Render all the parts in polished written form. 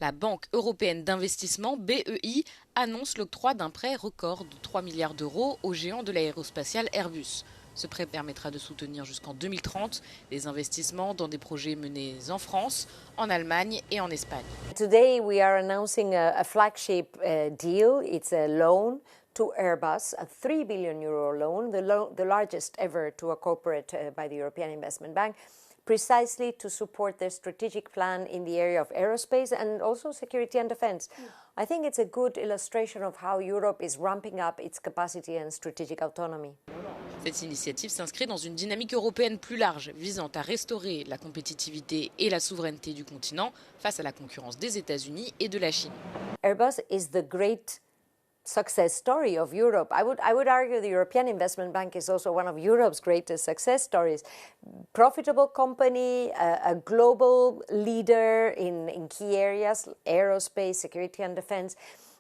La Banque européenne d'investissement, BEI, annonce l'octroi d'un prêt record de 3 milliards d'euros au géant de l'aérospatiale Airbus. Ce prêt permettra de soutenir jusqu'en 2030 les investissements dans des projets menés en France, en Allemagne et en Espagne. Today we are announcing a flagship deal. It's a loan to Airbus, a 3 billion euro loan, the largest ever to a corporate by the European Investment Bank, precisely to support their strategic plan in the area of aerospace and also security and defense. I think it's a good illustration of how Europe is ramping up its capacity and strategic autonomy. Cette initiative s'inscrit dans une dynamique européenne plus large, visant à restaurer la compétitivité et la souveraineté du continent face à la concurrence des États-Unis et de la Chine. Airbus is the great success story of Europe. I would argue the European Investment Bank is also one of Europe's greatest success stories. Profitable company, a global leader in key areas, aerospace, security and defense.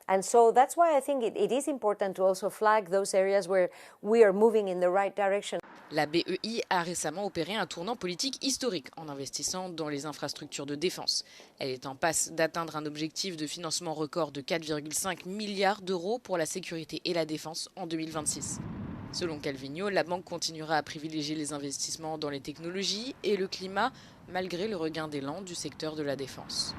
And so that's why I think it is important to also flag those areas where we are moving in the right direction. La BEI a récemment opéré un tournant politique historique en investissant dans les infrastructures de défense. Elle est en passe d'atteindre un objectif de financement record de 4,5 milliards d'euros pour la sécurité et la défense en 2026. Selon Calviño, la banque continuera à privilégier les investissements dans les technologies et le climat malgré le regain d'élan du secteur de la défense.